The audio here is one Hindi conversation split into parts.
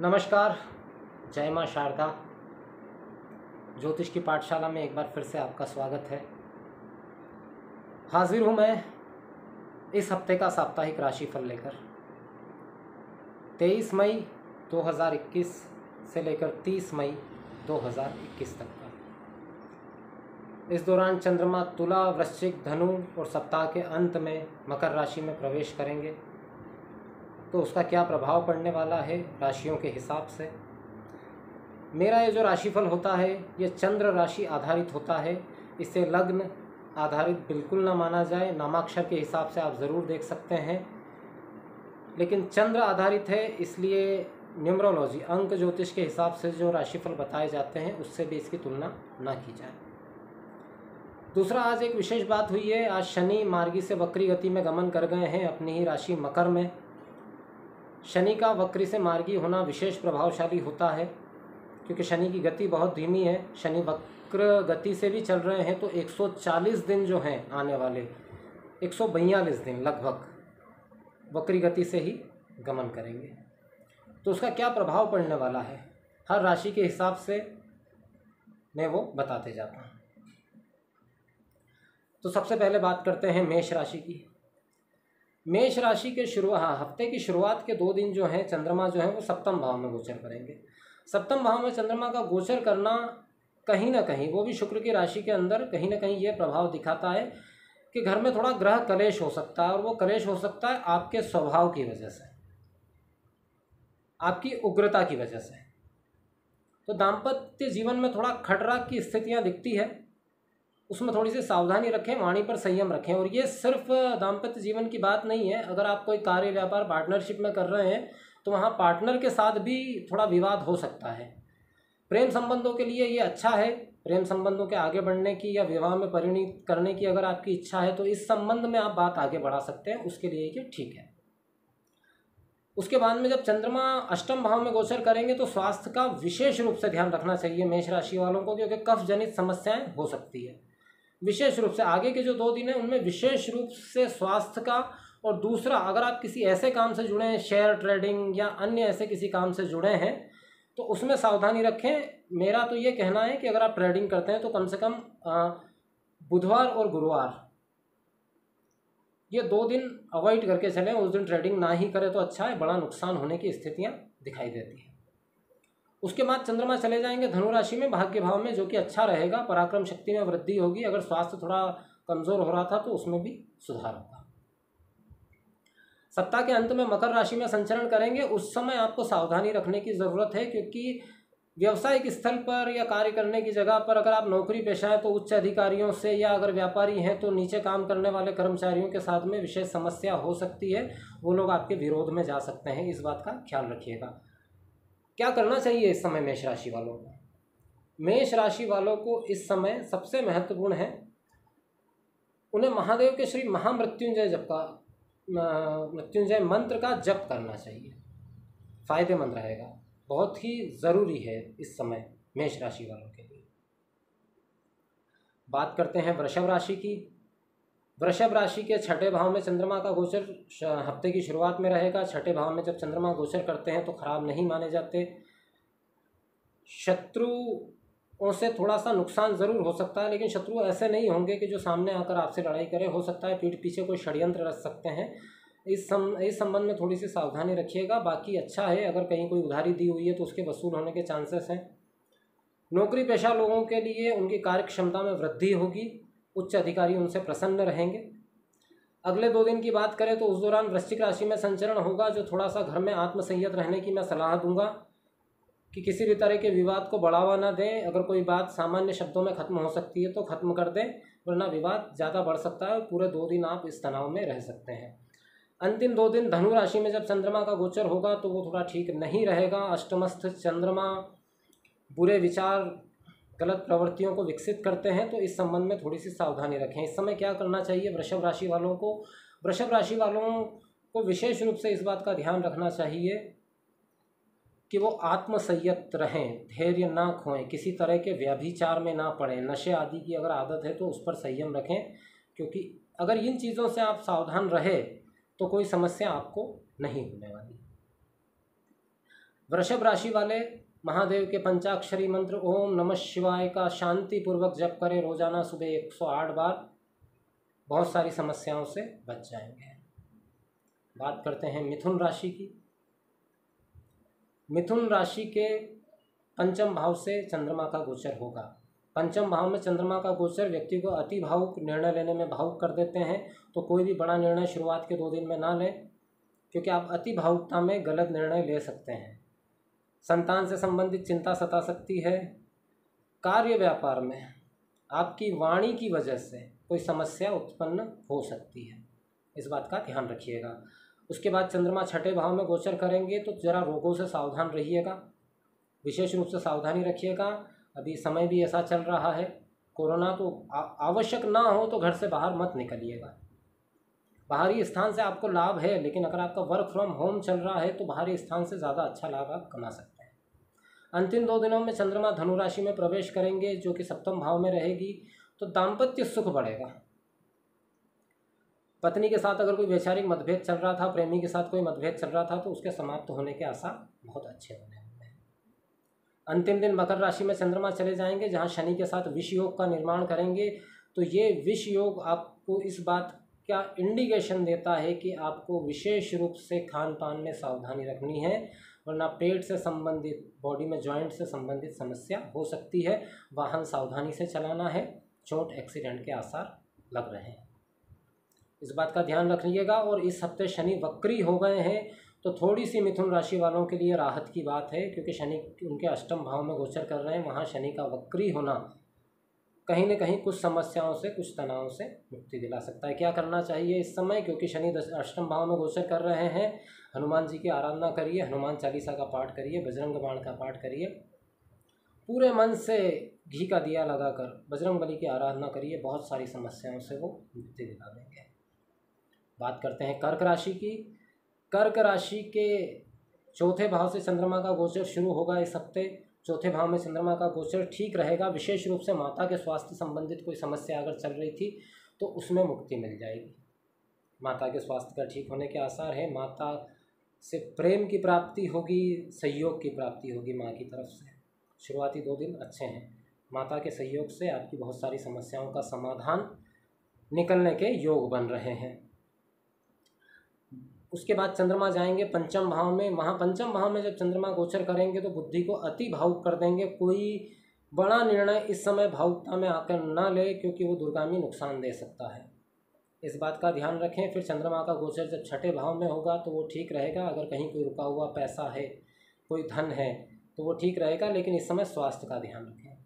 नमस्कार। जय माँ शारदा। ज्योतिष की पाठशाला में एक बार फिर से आपका स्वागत है। हाजिर हूँ मैं इस हफ्ते का साप्ताहिक राशिफल लेकर 23 मई 2021 से लेकर 30 मई 2021 तक का। इस दौरान चंद्रमा तुला, वृश्चिक, धनु और सप्ताह के अंत में मकर राशि में प्रवेश करेंगे, तो उसका क्या प्रभाव पड़ने वाला है राशियों के हिसाब से। मेरा ये जो राशिफल होता है ये चंद्र राशि आधारित होता है, इसे लग्न आधारित बिल्कुल ना माना जाए। नामाक्षर के हिसाब से आप ज़रूर देख सकते हैं, लेकिन चंद्र आधारित है, इसलिए न्यूमरोलॉजी अंक ज्योतिष के हिसाब से जो राशिफल बताए जाते हैं उससे भी इसकी तुलना ना की जाए। दूसरा, आज एक विशेष बात हुई है। आज शनि मार्गी से वक्री गति में गमन कर गए हैं अपनी ही राशि मकर में। शनि का वक्री से मार्गी होना विशेष प्रभावशाली होता है, क्योंकि शनि की गति बहुत धीमी है। शनि वक्र गति से भी चल रहे हैं तो 140 दिन जो हैं आने वाले, 142 दिन लगभग वक्री गति से ही गमन करेंगे। तो उसका क्या प्रभाव पड़ने वाला है हर राशि के हिसाब से मैं वो बताते जाता हूँ। तो सबसे पहले बात करते हैं मेष राशि की। मेष राशि के हफ्ते की शुरुआत के 2 दिन जो हैं चंद्रमा जो है वो सप्तम भाव में गोचर करेंगे। सप्तम भाव में चंद्रमा का गोचर करना कहीं ना कहीं, वो भी शुक्र की राशि के अंदर, कहीं ना कहीं ये प्रभाव दिखाता है कि घर में थोड़ा ग्रह कलेश हो सकता है, और वो कलेश हो सकता है आपके स्वभाव की वजह से, आपकी उग्रता की वजह से। तो दाम्पत्य जीवन में थोड़ा खटराग की स्थितियाँ दिखती है, उसमें थोड़ी सी सावधानी रखें, वाणी पर संयम रखें। और ये सिर्फ दाम्पत्य जीवन की बात नहीं है। अगर आप कोई कार्य व्यापार पार्टनरशिप में कर रहे हैं तो वहाँ पार्टनर के साथ भी थोड़ा विवाद हो सकता है। प्रेम संबंधों के लिए ये अच्छा है। प्रेम संबंधों के आगे बढ़ने की या विवाह में परिणित करने की अगर आपकी इच्छा है तो इस संबंध में आप बात आगे बढ़ा सकते हैं, उसके लिए ये ठीक है। उसके बाद में जब चंद्रमा अष्टम भाव में गोचर करेंगे तो स्वास्थ्य का विशेष रूप से ध्यान रखना चाहिए मेष राशि वालों को, क्योंकि कफ जनित समस्याएं हो सकती है। विशेष रूप से आगे के जो 2 दिन हैं उनमें विशेष रूप से स्वास्थ्य का। और दूसरा, अगर आप किसी ऐसे काम से जुड़े हैं, शेयर ट्रेडिंग या अन्य ऐसे किसी काम से जुड़े हैं, तो उसमें सावधानी रखें। मेरा तो ये कहना है कि अगर आप ट्रेडिंग करते हैं तो कम से कम बुधवार और गुरुवार ये 2 दिन अवॉइड करके चलें। उस दिन ट्रेडिंग ना ही करें तो अच्छा है, बड़ा नुकसान होने की स्थितियाँ दिखाई देती हैं। उसके बाद चंद्रमा चले जाएंगे धनु राशि में भाग्य भाव में, जो कि अच्छा रहेगा। पराक्रम शक्ति में वृद्धि होगी। अगर स्वास्थ्य थोड़ा कमज़ोर हो रहा था तो उसमें भी सुधार होगा। सप्ताह के अंत में मकर राशि में संचरण करेंगे। उस समय आपको सावधानी रखने की ज़रूरत है, क्योंकि व्यावसायिक स्थल पर या कार्य करने की जगह पर अगर आप नौकरी पेशा हैं तो उच्च अधिकारियों से, या अगर व्यापारी हैं तो नीचे काम करने वाले कर्मचारियों के साथ में विशेष समस्या हो सकती है। वो लोग आपके विरोध में जा सकते हैं, इस बात का ख्याल रखिएगा। क्या करना चाहिए इस समय मेष राशि वालों को? मेष राशि वालों को इस समय सबसे महत्वपूर्ण है, उन्हें महादेव के श्री मृत्युंजय मंत्र का जप करना चाहिए। फायदेमंद रहेगा, बहुत ही ज़रूरी है इस समय मेष राशि वालों के लिए। बात करते हैं वृषभ राशि की। वृषभ राशि के 6ठे भाव में चंद्रमा का गोचर हफ्ते की शुरुआत में रहेगा। 6ठे भाव में जब चंद्रमा गोचर करते हैं तो खराब नहीं माने जाते। शत्रुओं से थोड़ा सा नुकसान ज़रूर हो सकता है, लेकिन शत्रु ऐसे नहीं होंगे कि जो सामने आकर आपसे लड़ाई करे। हो सकता है पीठ पीछे कोई षड्यंत्र रच सकते हैं। इस संबंध में थोड़ी सी सावधानी रखिएगा। बाकी अच्छा है। अगर कहीं कोई उधारी दी हुई है तो उसके वसूल होने के चांसेस हैं। नौकरी पेशा लोगों के लिए उनकी कार्य क्षमता में वृद्धि होगी। उच्च अधिकारी उनसे प्रसन्न रहेंगे। अगले 2 दिन की बात करें तो उस दौरान वृश्चिक राशि में संचरण होगा, जो थोड़ा सा घर में आत्मसंयत रहने की मैं सलाह दूंगा कि किसी भी तरह के विवाद को बढ़ावा ना दें। अगर कोई बात सामान्य शब्दों में ख़त्म हो सकती है तो ख़त्म कर दें, वरना विवाद ज़्यादा बढ़ सकता है और पूरे 2 दिन आप इस तनाव में रह सकते हैं। अंतिम 2 दिन धनु राशि में जब चंद्रमा का गोचर होगा तो वो थोड़ा ठीक नहीं रहेगा। अष्टमस्थ चंद्रमा बुरे विचार, गलत प्रवृत्तियों को विकसित करते हैं, तो इस संबंध में थोड़ी सी सावधानी रखें। इस समय क्या करना चाहिए वृषभ राशि वालों को? वृषभ राशि वालों को विशेष रूप से इस बात का ध्यान रखना चाहिए कि वो आत्मसंयत रहें, धैर्य ना खोएं, किसी तरह के व्यभिचार में ना पड़ें। नशे आदि की अगर आदत है तो उस पर संयम रखें, क्योंकि अगर इन चीज़ों से आप सावधान रहे तो कोई समस्या आपको नहीं होने वाली। वृषभ राशि वाले महादेव के पंचाक्षरी मंत्र ओम नमः शिवाय का शांतिपूर्वक जप करें रोजाना सुबह 108 बार, बहुत सारी समस्याओं से बच जाएंगे। बात करते हैं मिथुन राशि की। मिथुन राशि के पंचम भाव से चंद्रमा का गोचर होगा। पंचम भाव में चंद्रमा का गोचर व्यक्ति को अति भावुक निर्णय लेने में भावुक कर देते हैं, तो कोई भी बड़ा निर्णय शुरुआत के 2 दिन में ना लें, क्योंकि आप अति भावुकता में गलत निर्णय ले सकते हैं। संतान से संबंधित चिंता सता सकती है। कार्य व्यापार में आपकी वाणी की वजह से कोई समस्या उत्पन्न हो सकती है, इस बात का ध्यान रखिएगा। उसके बाद चंद्रमा छठे भाव में गोचर करेंगे, तो ज़रा रोगों से सावधान रहिएगा, विशेष रूप से सावधानी रखिएगा। अभी समय भी ऐसा चल रहा है कोरोना, तो आवश्यक ना हो तो घर से बाहर मत निकलिएगा। बाहरी स्थान से आपको लाभ है, लेकिन अगर आपका वर्क फ्रॉम होम चल रहा है तो बाहरी स्थान से ज़्यादा अच्छा लाभ आप कमा सकते हैं। अंतिम 2 दिनों में चंद्रमा धनु राशि में प्रवेश करेंगे, जो कि सप्तम भाव में रहेगी, तो दाम्पत्य सुख बढ़ेगा। पत्नी के साथ अगर कोई वैचारिक मतभेद चल रहा था, प्रेमी के साथ कोई मतभेद चल रहा था, तो उसके समाप्त होने के आसार बहुत अच्छे बने हुए हैं। अंतिम दिन मकर राशि में चंद्रमा चले जाएंगे, जहां शनि के साथ विष योग का निर्माण करेंगे। तो ये विष योग आपको इस बात का इंडिकेशन देता है कि आपको विशेष रूप से खान पान में सावधानी रखनी है, वरना पेट से संबंधित, बॉडी में जॉइंट से संबंधित समस्या हो सकती है। वाहन सावधानी से चलाना है, चोट एक्सीडेंट के आसार लग रहे हैं, इस बात का ध्यान रखिएगा। और इस हफ्ते शनि वक्री हो गए हैं, तो थोड़ी सी मिथुन राशि वालों के लिए राहत की बात है, क्योंकि शनि उनके अष्टम भाव में गोचर कर रहे हैं। वहाँ शनि का वक्री होना कहीं न कहीं कुछ समस्याओं से, कुछ तनाव से मुक्ति दिला सकता है। क्या करना चाहिए इस समय, क्योंकि शनि अष्टम भाव में गोचर कर रहे हैं, हनुमान जी की आराधना करिए, हनुमान चालीसा का पाठ करिए, बजरंग बाण का पाठ करिए, पूरे मन से घी का दिया लगाकर बजरंग बली की आराधना करिए, बहुत सारी समस्याओं से वो मुक्ति दिला देंगे। बात करते हैं कर्क राशि की। कर्क राशि के चौथे भाव से चंद्रमा का गोचर शुरू होगा इस हफ्ते। चौथे भाव में चंद्रमा का गोचर ठीक रहेगा। विशेष रूप से माता के स्वास्थ्य संबंधित कोई समस्या अगर चल रही थी तो उसमें मुक्ति मिल जाएगी। माता के स्वास्थ्य का ठीक होने के आसार है। माता से प्रेम की प्राप्ति होगी, सहयोग की प्राप्ति होगी माँ की तरफ से। शुरुआती 2 दिन अच्छे हैं। माता के सहयोग से आपकी बहुत सारी समस्याओं का समाधान निकलने के योग बन रहे हैं। उसके बाद चंद्रमा जाएंगे पंचम भाव में। वहाँ पंचम भाव में जब चंद्रमा गोचर करेंगे तो बुद्धि को अति भावुक कर देंगे। कोई बड़ा निर्णय इस समय भावुकता में आकर ना ले, क्योंकि वो दूरगामी नुकसान दे सकता है, इस बात का ध्यान रखें। फिर चंद्रमा का गोचर जब छठे भाव में होगा तो वो ठीक रहेगा। अगर कहीं कोई रुका हुआ पैसा है, कोई धन है, तो वो ठीक रहेगा, लेकिन इस समय स्वास्थ्य का ध्यान रखें।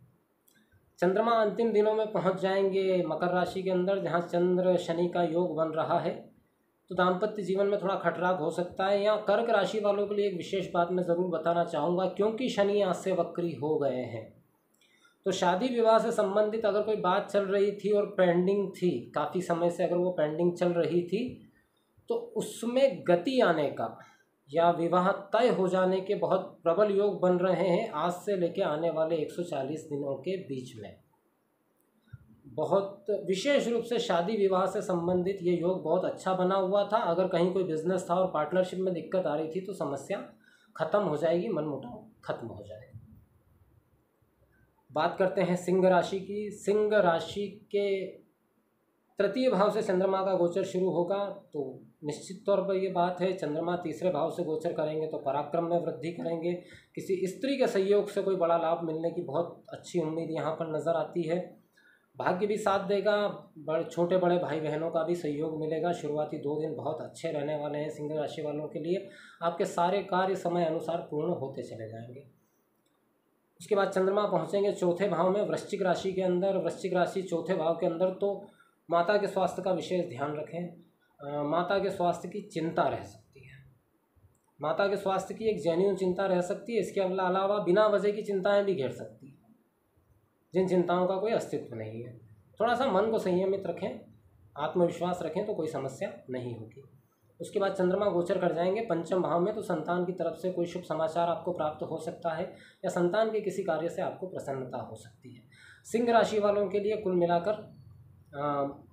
चंद्रमा अंतिम दिनों में पहुँच जाएंगे मकर राशि के अंदर, जहाँ चंद्र शनि का योग बन रहा है, तो दाम्पत्य जीवन में थोड़ा खटराग हो सकता है। यहाँ कर्क राशि वालों के लिए एक विशेष बात मैं ज़रूर बताना चाहूँगा, क्योंकि शनि आज से वक्री हो गए हैं, तो शादी विवाह से संबंधित अगर कोई बात चल रही थी और पेंडिंग थी, काफ़ी समय से अगर वो पेंडिंग चल रही थी, तो उसमें गति आने का या विवाह तय हो जाने के बहुत प्रबल योग बन रहे हैं आज से लेके आने वाले 140 दिनों के बीच में। बहुत विशेष रूप से शादी विवाह से संबंधित ये योग बहुत अच्छा बना हुआ था। अगर कहीं कोई बिजनेस था और पार्टनरशिप में दिक्कत आ रही थी तो समस्या खत्म हो जाएगी, मनमुटाव खत्म हो जाएगा। बात करते हैं सिंह राशि की। सिंह राशि के तृतीय भाव से चंद्रमा का गोचर शुरू होगा, तो निश्चित तौर पर ये बात है, चंद्रमा तीसरे भाव से गोचर करेंगे तो पराक्रम में वृद्धि करेंगे। किसी स्त्री के सहयोग से कोई बड़ा लाभ मिलने की बहुत अच्छी उम्मीद यहाँ पर नज़र आती है। भाग्य भी साथ देगा, छोटे बड़े भाई बहनों का भी सहयोग मिलेगा। शुरुआती 2 दिन बहुत अच्छे रहने वाले हैं सिंह राशि वालों के लिए। आपके सारे कार्य समय अनुसार पूर्ण होते चले जाएंगे। उसके बाद चंद्रमा पहुंचेंगे चौथे भाव में वृश्चिक राशि के अंदर। वृश्चिक राशि चौथे भाव के अंदर, तो माता के स्वास्थ्य का विशेष ध्यान रखें। माता के स्वास्थ्य की चिंता रह सकती है, माता के स्वास्थ्य की एक जेन्युइन चिंता रह सकती है। इसके अलावा बिना वजह की चिंताएं भी घेर सकती हैं, जिन चिंताओं का कोई अस्तित्व नहीं है। थोड़ा सा मन को संयमित रखें, आत्मविश्वास रखें, तो कोई समस्या नहीं होगी। उसके बाद चंद्रमा गोचर कर जाएंगे पंचम भाव में, तो संतान की तरफ से कोई शुभ समाचार आपको प्राप्त हो सकता है, या संतान के किसी कार्य से आपको प्रसन्नता हो सकती है। सिंह राशि वालों के लिए कुल मिलाकर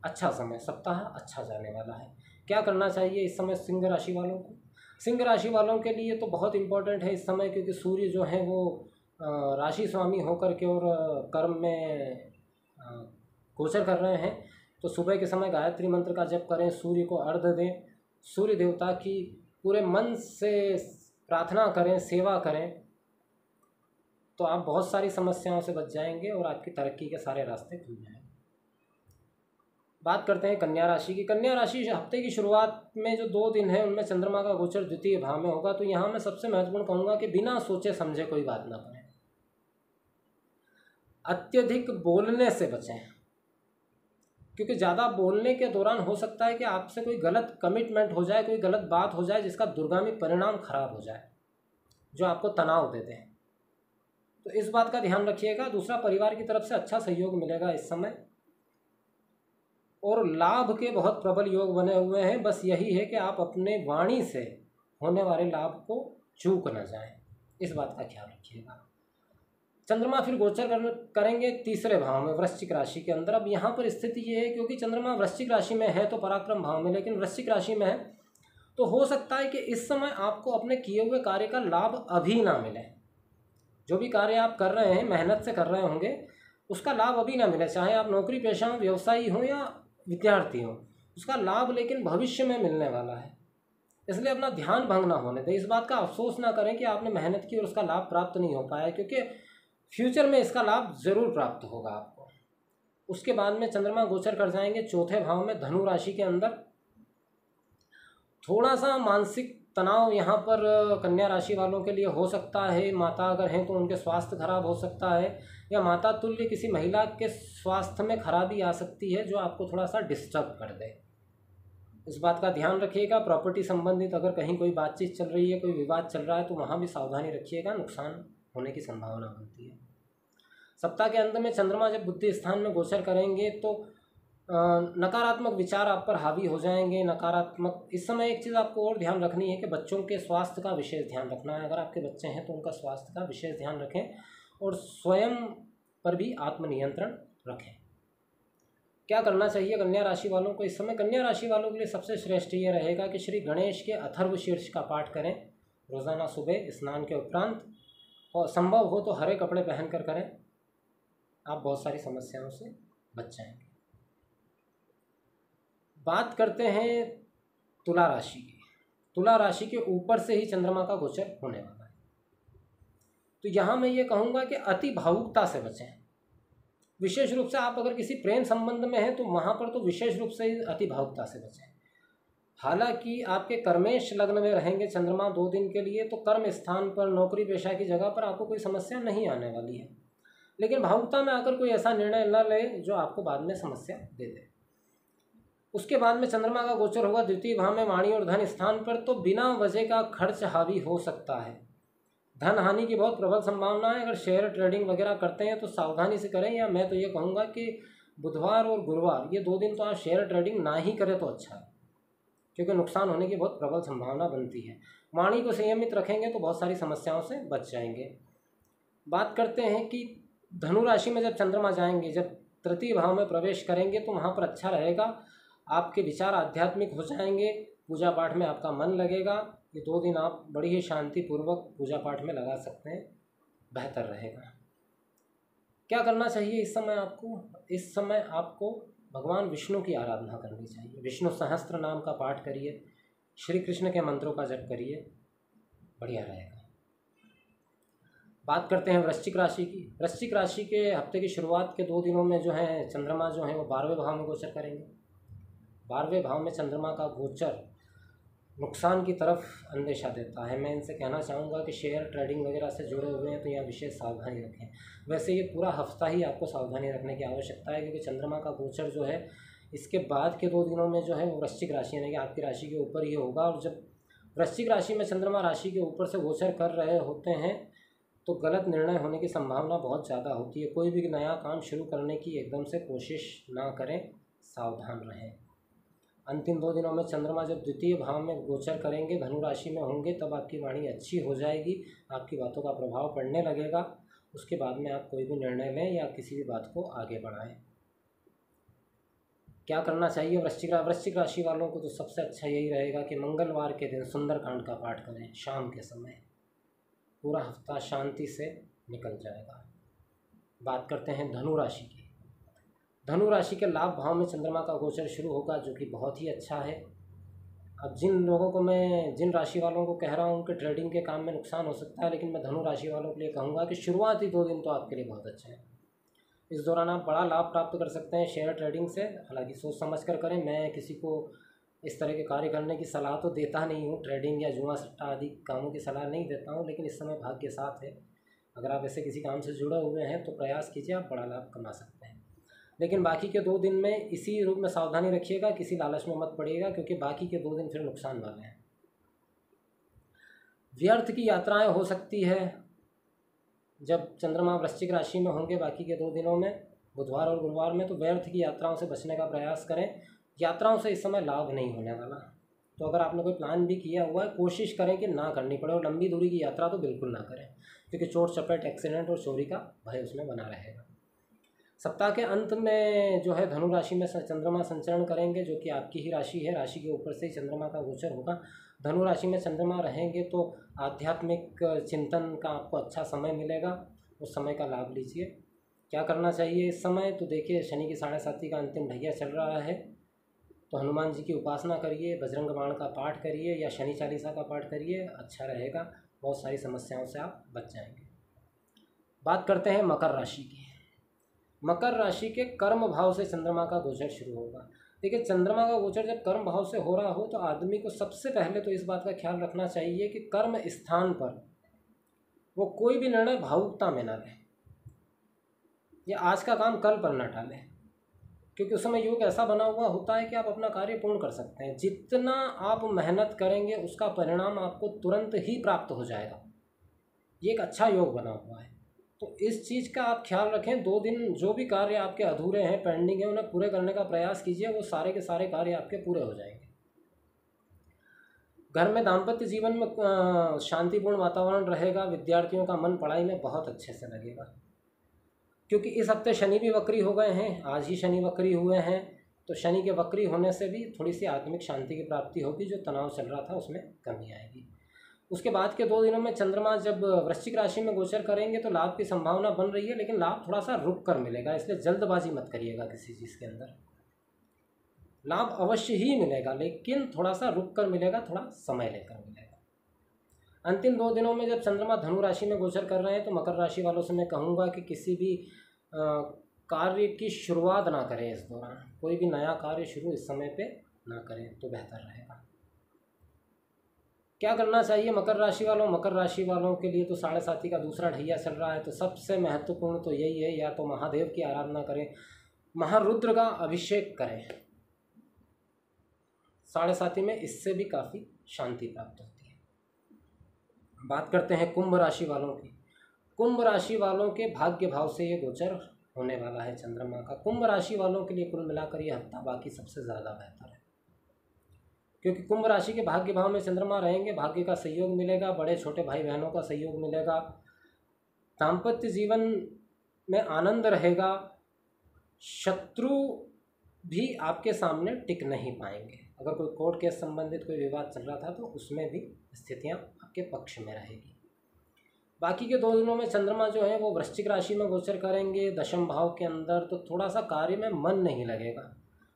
अच्छा समय, सप्ताह अच्छा जाने वाला है। क्या करना चाहिए इस समय सिंह राशि वालों को? सिंह राशि वालों के लिए तो बहुत इम्पोर्टेंट है इस समय, क्योंकि सूर्य जो है वो राशि स्वामी होकर के और कर्म में गोचर कर रहे हैं। तो सुबह के समय गायत्री मंत्र का जप करें, सूर्य को अर्घ्य दें, सूर्य देवता की पूरे मन से प्रार्थना करें, सेवा करें, तो आप बहुत सारी समस्याओं से बच जाएंगे और आपकी तरक्की के सारे रास्ते खुल जाएंगे। बात करते हैं कन्या राशि की। कन्या राशि हफ्ते की शुरुआत में जो 2 दिन है उनमें चंद्रमा का गोचर द्वितीय भाव में होगा। तो यहाँ मैं सबसे महत्वपूर्ण कहूँगा कि बिना सोचे समझे कोई बात ना करें, अत्यधिक बोलने से बचें, क्योंकि ज़्यादा बोलने के दौरान हो सकता है कि आपसे कोई गलत कमिटमेंट हो जाए, कोई गलत बात हो जाए जिसका दूरगामी परिणाम खराब हो जाए, जो आपको तनाव दे दे। तो इस बात का ध्यान रखिएगा। दूसरा, परिवार की तरफ से अच्छा सहयोग मिलेगा इस समय और लाभ के बहुत प्रबल योग बने हुए हैं। बस यही है कि आप अपने वाणी से होने वाले लाभ को चूक न जाएं, इस बात का ख्याल रखिएगा। चंद्रमा फिर गोचर करेंगे तीसरे भाव में, वृश्चिक राशि के अंदर। अब यहाँ पर स्थिति ये है, क्योंकि चंद्रमा वृश्चिक राशि में है तो पराक्रम भाव में, लेकिन वृश्चिक राशि में है तो हो सकता है कि इस समय आपको अपने किए हुए कार्य का लाभ अभी ना मिले। जो भी कार्य आप कर रहे हैं, मेहनत से कर रहे होंगे, उसका लाभ अभी ना मिले, चाहे आप नौकरी पेशा हो, व्यवसायी हो या विद्यार्थी हो, उसका लाभ लेकिन भविष्य में मिलने वाला है। इसलिए अपना ध्यान भंग ना होने दें। इस बात का अफसोस ना करें कि आपने मेहनत की और उसका लाभ प्राप्त नहीं हो पाया, क्योंकि फ्यूचर में इसका लाभ ज़रूर प्राप्त होगा आपको। उसके बाद में चंद्रमा गोचर कर जाएंगे चौथे भाव में, धनु राशि के अंदर। थोड़ा सा मानसिक तनाव यहाँ पर कन्या राशि वालों के लिए हो सकता है। माता अगर हैं तो उनके स्वास्थ्य खराब हो सकता है, या माता तुल्य किसी महिला के स्वास्थ्य में खराबी आ सकती है जो आपको थोड़ा सा डिस्टर्ब कर दे। इस बात का ध्यान रखिएगा। प्रॉपर्टी संबंधित अगर कहीं कोई बातचीत चल रही है, कोई विवाद चल रहा है, तो वहाँ भी सावधानी रखिएगा, नुकसान होने की संभावना बनती है। सप्ताह के अंत में चंद्रमा जब बुद्धि स्थान में गोचर करेंगे तो नकारात्मक विचार आप पर हावी हो जाएंगे। नकारात्मक, इस समय एक चीज़ आपको और ध्यान रखनी है कि बच्चों के स्वास्थ्य का विशेष ध्यान रखना है। अगर आपके बच्चे हैं तो उनका स्वास्थ्य का विशेष ध्यान रखें और स्वयं पर भी आत्मनियंत्रण रखें। क्या करना चाहिए कन्या राशि वालों को इस समय? कन्या राशि वालों के लिए सबसे श्रेष्ठ ये रहेगा कि श्री गणेश के अथर्व शीर्ष का पाठ करें रोज़ाना सुबह स्नान के उपरांत, और संभव हो तो हरे कपड़े पहन कर करें। आप बहुत सारी समस्याओं से बच जाएंगे। बात करते हैं तुला राशि की। तुला राशि के ऊपर से ही चंद्रमा का गोचर होने वाला है। तो यहाँ मैं ये कहूँगा कि अति भावुकता से बचें। विशेष रूप से आप अगर किसी प्रेम संबंध में हैं तो वहाँ पर तो विशेष रूप से अति भावुकता से बचें। हालांकि आपके कर्मेश लग्न में रहेंगे चंद्रमा 2 दिन के लिए, तो कर्म स्थान पर, नौकरी पेशा की जगह पर आपको कोई समस्या नहीं आने वाली है, लेकिन भावुकता में आकर कोई ऐसा निर्णय न ले जो आपको बाद में समस्या दे दे। उसके बाद में चंद्रमा का गोचर होगा द्वितीय भाव में, वाणी और धन स्थान पर। तो बिना वजह का खर्च हावी हो सकता है, धन हानि की बहुत प्रबल संभावना है। अगर शेयर ट्रेडिंग वगैरह करते हैं तो सावधानी से करें, या मैं तो ये कहूँगा कि बुधवार और गुरुवार ये 2 दिन तो आप शेयर ट्रेडिंग ना ही करें तो अच्छा है, क्योंकि नुकसान होने की बहुत प्रबल संभावना बनती है। वाणी को संयमित रखेंगे तो बहुत सारी समस्याओं से बच जाएंगे। बात करते हैं कि धनु राशि में जब चंद्रमा जाएंगे, जब तृतीय भाव में प्रवेश करेंगे, तो वहाँ पर अच्छा रहेगा। आपके विचार आध्यात्मिक हो जाएंगे, पूजा पाठ में आपका मन लगेगा। ये 2 दिन आप बड़ी ही शांतिपूर्वक पूजा पाठ में लगा सकते हैं, बेहतर रहेगा। क्या करना चाहिए इस समय आपको? इस समय आपको भगवान विष्णु की आराधना करनी चाहिए। विष्णु सहस्त्र नाम का पाठ करिए, श्री कृष्ण के मंत्रों का जप करिए, बढ़िया रहेगा। बात करते हैं वृश्चिक राशि की। वृश्चिक राशि के हफ्ते की शुरुआत के 2 दिनों में जो है चंद्रमा जो है वो 12वें भाव में गोचर करेंगे। 12वें भाव में चंद्रमा का गोचर नुकसान की तरफ अंदेशा देता है। मैं इनसे कहना चाहूँगा कि शेयर ट्रेडिंग वगैरह से जुड़े हुए हैं तो यहाँ विशेष सावधानी रखें। वैसे ये पूरा हफ्ता ही आपको सावधानी रखने की आवश्यकता है, क्योंकि चंद्रमा का गोचर जो है इसके बाद के 2 दिनों में जो है वो वृश्चिक राशि यानी कि आपकी राशि के ऊपर ही होगा। और जब वृश्चिक राशि में चंद्रमा राशि के ऊपर से गोचर कर रहे होते हैं तो गलत निर्णय होने की संभावना बहुत ज़्यादा होती है। कोई भी नया काम शुरू करने की एकदम से कोशिश ना करें, सावधान रहें। अंतिम 2 दिनों में चंद्रमा जब द्वितीय भाव में गोचर करेंगे, धनु राशि में होंगे, तब आपकी वाणी अच्छी हो जाएगी, आपकी बातों का प्रभाव पड़ने लगेगा। उसके बाद में आप कोई भी निर्णय लें या किसी भी बात को आगे बढ़ाएं। क्या करना चाहिए वृश्चिक राशि वालों को? तो सबसे अच्छा यही रहेगा कि मंगलवार के दिन सुंदरकांड का पाठ करें शाम के समय। पूरा हफ्ता शांति से निकल जाएगा। बात करते हैं धनु राशि की। धनु राशि के लाभ भाव में चंद्रमा का गोचर शुरू होगा, जो कि बहुत ही अच्छा है। अब जिन राशि वालों को कह रहा हूँ कि ट्रेडिंग के काम में नुकसान हो सकता है, लेकिन मैं धनु राशि वालों के लिए कहूँगा कि शुरुआती 2 दिन तो आपके लिए बहुत अच्छे हैं। इस दौरान आप बड़ा लाभ प्राप्त कर सकते हैं शेयर ट्रेडिंग से। हालांकि सोच समझ कर करें। मैं किसी को इस तरह के कार्य करने की सलाह तो देता नहीं हूँ, ट्रेडिंग या जुआ सट्टा आदि कामों की सलाह नहीं देता हूँ, लेकिन इस समय भाग्य साथ है। अगर आप ऐसे किसी काम से जुड़े हुए हैं तो प्रयास कीजिए, आप बड़ा लाभ कमा सकते हैं। लेकिन बाकी के 2 दिन में इसी रूप में सावधानी रखिएगा, किसी लालच में मत पड़िएगा, क्योंकि बाकी के 2 दिन फिर नुकसान वाले हैं। व्यर्थ की यात्राएं हो सकती है जब चंद्रमा वृश्चिक राशि में होंगे बाकी के 2 दिनों में, बुधवार और गुरुवार में। तो व्यर्थ की यात्राओं से बचने का प्रयास करें। यात्राओं से इस समय लाभ नहीं होने वाला। तो अगर आपने कोई प्लान भी किया हुआ है, कोशिश करें कि ना करनी पड़े, और लंबी दूरी की यात्रा तो बिल्कुल ना करें, क्योंकि चोट चपेट, एक्सीडेंट और चोरी का भय उसमें बना रहेगा। सप्ताह के अंत में जो है धनु राशि में चंद्रमा संचरण करेंगे, जो कि आपकी ही राशि है। राशि के ऊपर से ही चंद्रमा का गोचर होगा। धनु राशि में चंद्रमा रहेंगे तो आध्यात्मिक चिंतन का आपको अच्छा समय मिलेगा, उस समय का लाभ लीजिए। क्या करना चाहिए इस समय? तो देखिए, शनि की 7.5 का अंतिम ढैया चल रहा है, तो हनुमान जी की उपासना करिए, बजरंग बाण का पाठ करिए या शनि चालीसा का पाठ करिए, अच्छा रहेगा। बहुत सारी समस्याओं से आप बच जाएंगे। बात करते हैं मकर राशि की। मकर राशि के कर्म भाव से चंद्रमा का गोचर शुरू होगा। देखिए, चंद्रमा का गोचर जब कर्म भाव से हो रहा हो तो आदमी को सबसे पहले तो इस बात का ख्याल रखना चाहिए कि कर्म स्थान पर वो कोई भी निर्णय भावुकता में ना ले, या आज का काम कल पर न टाले, क्योंकि उस समय योग ऐसा बना हुआ होता है कि आप अपना कार्य पूर्ण कर सकते हैं। जितना आप मेहनत करेंगे उसका परिणाम आपको तुरंत ही प्राप्त हो जाएगा। ये एक अच्छा योग बना हुआ है, तो इस चीज़ का आप ख्याल रखें। 2 दिन जो भी कार्य आपके अधूरे हैं, पेंडिंग है, उन्हें पूरे करने का प्रयास कीजिए। वो सारे के सारे कार्य आपके पूरे हो जाएंगे। घर में दाम्पत्य जीवन में शांतिपूर्ण वातावरण रहेगा। विद्यार्थियों का मन पढ़ाई में बहुत अच्छे से लगेगा, क्योंकि इस हफ्ते शनि भी वक्री हो गए हैं। आज ही शनि वक्री हुए हैं, तो शनि के वक्री होने से भी थोड़ी सी आत्मिक शांति की प्राप्ति होगी। जो तनाव चल रहा था उसमें कमी आएगी। उसके बाद के 2 दिनों में चंद्रमा जब वृश्चिक राशि में गोचर करेंगे तो लाभ की संभावना बन रही है, लेकिन लाभ थोड़ा सा रुक कर मिलेगा, इसलिए जल्दबाजी मत करिएगा किसी चीज़ के अंदर। लाभ अवश्य ही मिलेगा, लेकिन थोड़ा सा रुक कर मिलेगा, थोड़ा समय लेकर मिलेगा। अंतिम 2 दिनों में जब चंद्रमा धनु राशि में गोचर कर रहे हैं तो मकर राशि वालों से मैं कहूँगा कि किसी भी कार्य की शुरुआत ना करें इस दौरान। कोई भी नया कार्य शुरू इस समय पे ना करें तो बेहतर रहेगा। क्या करना चाहिए मकर राशि वालों? मकर राशि वालों के लिए तो 7.5 का दूसरा ढैया चल रहा है, तो सबसे महत्वपूर्ण तो यही है, या तो महादेव की आराधना करें, महारुद्र का अभिषेक करें 7.5 में, इससे भी काफ़ी शांति प्राप्त होती है। बात करते हैं कुंभ राशि वालों की। कुंभ राशि वालों के भाग्य भाव से ये गोचर होने वाला है चंद्रमा का। कुंभ राशि वालों के लिए कुल मिलाकर ये हफ्ता बाकी सबसे ज़्यादा बेहतर है, क्योंकि कुंभ राशि के भाग्य भाव में चंद्रमा रहेंगे। भाग्य का सहयोग मिलेगा, बड़े छोटे भाई बहनों का सहयोग मिलेगा, दाम्पत्य जीवन में आनंद रहेगा, शत्रु भी आपके सामने टिक नहीं पाएंगे। अगर कोई कोर्ट केस संबंधित कोई विवाद चल रहा था तो उसमें भी स्थितियां आपके पक्ष में रहेगी। बाकी के 2 दिनों में चंद्रमा जो है वो वृश्चिक राशि में गोचर करेंगे दशम भाव के अंदर, तो थोड़ा सा कार्य में मन नहीं लगेगा।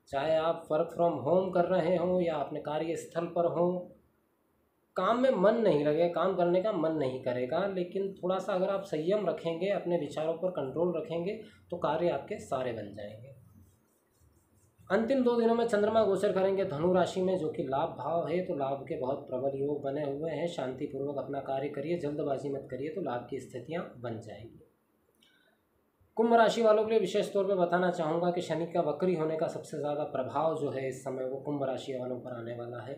चाहे आप वर्क फ्रॉम होम कर रहे हों या अपने कार्यस्थल पर हों, काम में मन नहीं लगेगा, काम करने का मन नहीं करेगा। लेकिन थोड़ा सा अगर आप संयम रखेंगे, अपने विचारों पर कंट्रोल रखेंगे, तो कार्य आपके सारे बन जाएंगे। अंतिम 2 दिनों में चंद्रमा गोचर करेंगे धनु राशि में, जो कि लाभ भाव है, तो लाभ के बहुत प्रबल योग बने हुए हैं। शांतिपूर्वक अपना कार्य करिए, जल्दबाजी मत करिए, तो लाभ की स्थितियाँ बन जाएंगी। कुंभ राशि वालों के लिए विशेष तौर पे बताना चाहूँगा कि शनि का वक्री होने का सबसे ज़्यादा प्रभाव जो है इस समय वो कुंभ राशि वालों पर आने वाला है,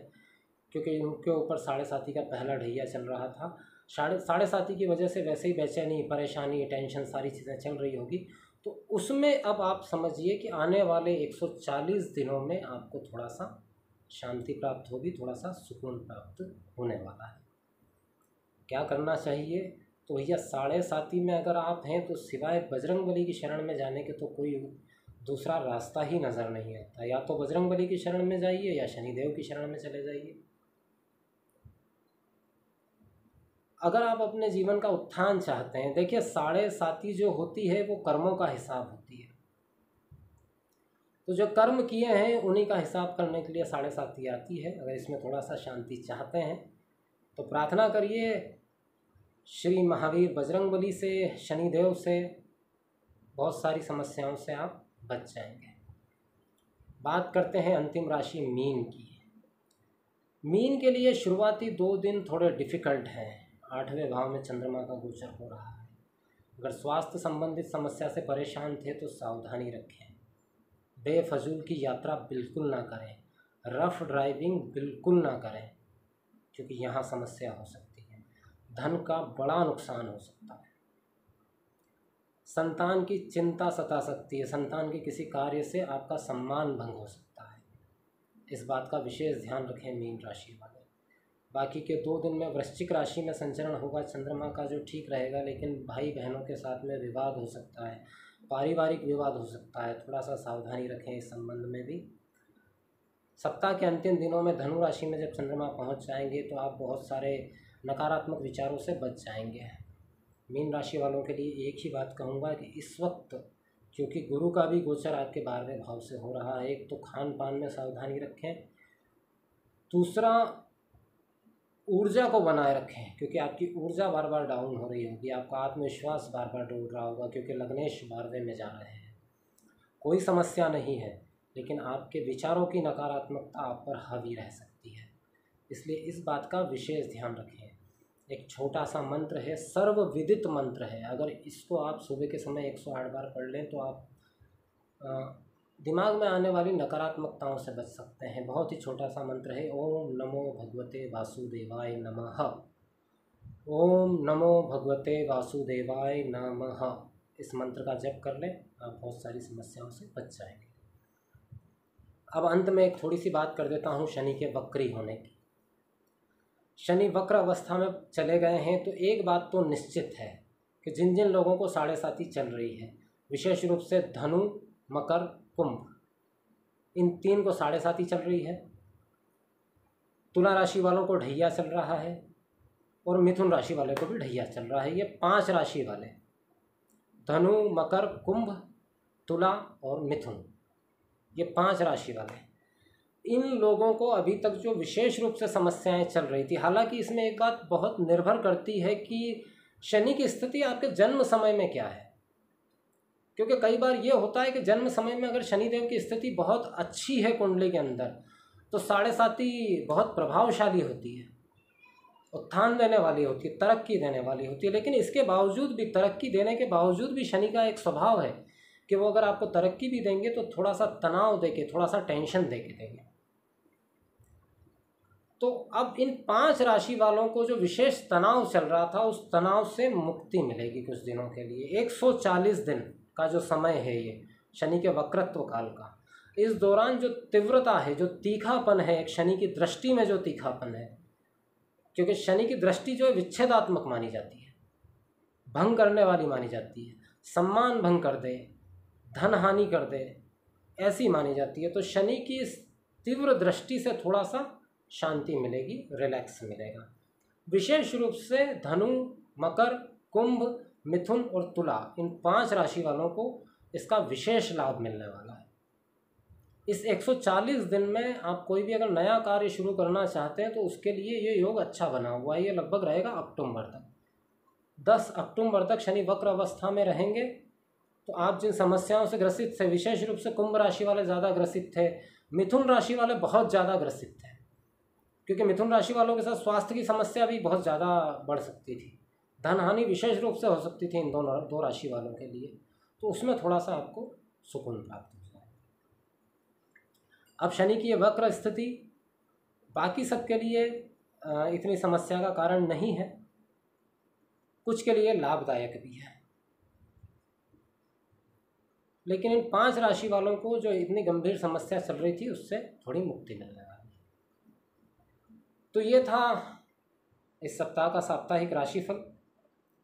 क्योंकि उनके ऊपर 7.5 का पहला ढैया चल रहा था। 7.5 की वजह से वैसे ही बेचैनी, परेशानी, टेंशन सारी चीज़ें चल रही होगी, तो उसमें अब आप समझिए कि आने वाले 140 दिनों में आपको थोड़ा सा शांति प्राप्त होगी, थोड़ा सा सुकून प्राप्त होने वाला है। क्या करना चाहिए? तो भैया 7.5 में अगर आप हैं तो सिवाय बजरंगबली की शरण में जाने के तो कोई दूसरा रास्ता ही नज़र नहीं आता। या तो बजरंगबली की शरण में जाइए या शनिदेव की शरण में चले जाइए। अगर आप अपने जीवन का उत्थान चाहते हैं, देखिए 7.5 जो होती है वो कर्मों का हिसाब होती है। तो जो कर्म किए हैं उन्हीं का हिसाब करने के लिए 7.5 आती है। अगर इसमें थोड़ा सा शांति चाहते हैं तो प्रार्थना करिए श्री महावीर बजरंगबली से, शनिदेव से, बहुत सारी समस्याओं से आप बच जाएंगे। बात करते हैं अंतिम राशि मीन की। मीन के लिए शुरुआती 2 दिन थोड़े डिफ़िकल्ट हैं। 8वें भाव में चंद्रमा का गोचर हो रहा है। अगर स्वास्थ्य संबंधित समस्या से परेशान थे तो सावधानी रखें। बेफजूल की यात्रा बिल्कुल ना करें। रफ़ ड्राइविंग बिल्कुल ना करें, क्योंकि यहाँ समस्या हो सकती है। धन का बड़ा नुकसान हो सकता है। संतान की चिंता सता सकती है। संतान के किसी कार्य से आपका सम्मान भंग हो सकता है। इस बात का विशेष ध्यान रखें मीन राशि वाले। बाकी के 2 दिन में वृश्चिक राशि में संचरण होगा चंद्रमा का, जो ठीक रहेगा, लेकिन भाई बहनों के साथ में विवाद हो सकता है, पारिवारिक विवाद हो सकता है। थोड़ा सा सावधानी रखें इस संबंध में भी। सप्ताह के अंतिम दिनों में धनु राशि में जब चंद्रमा पहुंच जाएंगे तो आप बहुत सारे नकारात्मक विचारों से बच जाएंगे। मीन राशि वालों के लिए एक ही बात कहूँगा कि इस वक्त क्योंकि गुरु का भी गोचर आपके 12वें भाव से हो रहा है, एक तो खान पान में सावधानी रखें, दूसरा ऊर्जा को बनाए रखें, क्योंकि आपकी ऊर्जा बार बार डाउन हो रही होगी, आपका आत्मविश्वास बार बार डूब रहा होगा, क्योंकि लग्नेश 12वें में जा रहे हैं। कोई समस्या नहीं है, लेकिन आपके विचारों की नकारात्मकता आप पर हावी रह सकती है, इसलिए इस बात का विशेष ध्यान रखें। एक छोटा सा मंत्र है, सर्वविदित मंत्र है। अगर इसको आप सुबह के समय 108 बार पढ़ लें तो आप दिमाग में आने वाली नकारात्मकताओं से बच सकते हैं। बहुत ही छोटा सा मंत्र है, ओम नमो भगवते वासुदेवाय नमः। ओम नमो भगवते वासुदेवाय नमः। इस मंत्र का जप कर लें, आप बहुत सारी समस्याओं से बच जाएंगे। अब अंत में एक थोड़ी सी बात कर देता हूँ शनि के वक्री होने की। शनि वक्र अवस्था में चले गए हैं तो एक बात तो निश्चित है कि जिन जिन लोगों को 7.5 चल रही है, विशेष रूप से धनु, मकर, कुंभ, इन 3 को 7.5 चल रही है। तुला राशि वालों को ढैया चल रहा है और मिथुन राशि वाले को भी ढैया चल रहा है। ये 5 राशि वाले, धनु, मकर, कुंभ, तुला और मिथुन, ये 5 राशि वाले, इन लोगों को अभी तक जो विशेष रूप से समस्याएं चल रही थी, हालांकि इसमें एक बात बहुत निर्भर करती है कि शनि की स्थिति आपके जन्म समय में क्या है, क्योंकि कई बार ये होता है कि जन्म समय में अगर शनिदेव की स्थिति बहुत अच्छी है कुंडली के अंदर तो 7.5 बहुत प्रभावशाली होती है, उत्थान देने वाली होती है, तरक्की देने वाली होती है। लेकिन इसके बावजूद भी, तरक्की देने के बावजूद भी शनि का एक स्वभाव है कि वो अगर आपको तरक्की भी देंगे तो थोड़ा सा तनाव देके, थोड़ा सा टेंशन देके देंगे। तो अब इन 5 राशि वालों को जो विशेष तनाव चल रहा था, उस तनाव से मुक्ति मिलेगी कुछ दिनों के लिए। 140 दिन का जो समय है ये शनि के वक्रत्व काल का, इस दौरान जो तीव्रता है, जो तीखापन है, एक शनि की दृष्टि में जो तीखापन है, क्योंकि शनि की दृष्टि जो है विच्छेदात्मक मानी जाती है, भंग करने वाली मानी जाती है, सम्मान भंग कर दे, धन हानि कर दे, ऐसी मानी जाती है। तो शनि की इस तीव्र दृष्टि से थोड़ा सा शांति मिलेगी, रिलैक्स मिलेगा। विशेष रूप से धनु, मकर, कुंभ, मिथुन और तुला, इन 5 राशि वालों को इसका विशेष लाभ मिलने वाला है। इस 140 दिन में आप कोई भी अगर नया कार्य शुरू करना चाहते हैं तो उसके लिए ये योग अच्छा बना हुआ है। ये लगभग रहेगा अक्टूबर तक, 10 अक्टूबर तक शनि वक्र अवस्था में रहेंगे। तो आप जिन समस्याओं से ग्रसित थे, विशेष रूप से कुंभ राशि वाले ज़्यादा ग्रसित थे, मिथुन राशि वाले बहुत ज़्यादा ग्रसित थे, क्योंकि मिथुन राशि वालों के साथ स्वास्थ्य की समस्या भी बहुत ज़्यादा बढ़ सकती थी, धन हानि विशेष रूप से हो सकती थी इन दो राशि वालों के लिए। तो उसमें थोड़ा सा आपको सुकून प्राप्त हो जाए। अब शनि की ये वक्र स्थिति बाकी सबके लिए इतनी समस्या का कारण नहीं है, कुछ के लिए लाभदायक भी है, लेकिन इन 5 राशि वालों को जो इतनी गंभीर समस्या चल रही थी उससे थोड़ी मुक्ति मिलने वाली। तो ये था इस सप्ताह का साप्ताहिक राशिफल।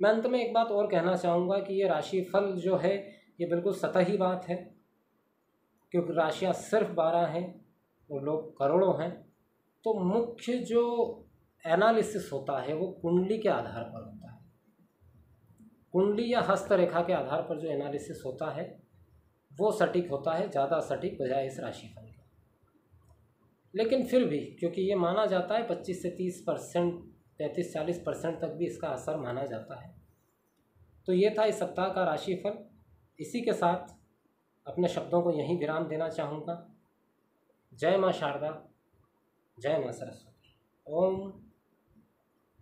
मैं अंत में एक बात और कहना चाहूँगा कि ये राशिफल जो है ये बिल्कुल सतही बात है, क्योंकि राशियाँ सिर्फ 12 हैं और लोग करोड़ों हैं, तो मुख्य जो एनालिसिस होता है वो कुंडली के आधार पर होता है। कुंडली या हस्तरेखा के आधार पर जो एनालिसिस होता है वो सटीक होता है, ज़्यादा सटीक बजाय इस राशिफल का। लेकिन फिर भी क्योंकि ये माना जाता है 25 से 30%, 35-40% तक भी इसका असर माना जाता है। तो ये था इस सप्ताह का राशिफल। इसी के साथ अपने शब्दों को यहीं विराम देना चाहूँगा। जय माँ शारदा, जय माँ सरस्वती। ओम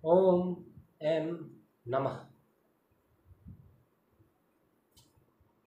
ओम एम नमः।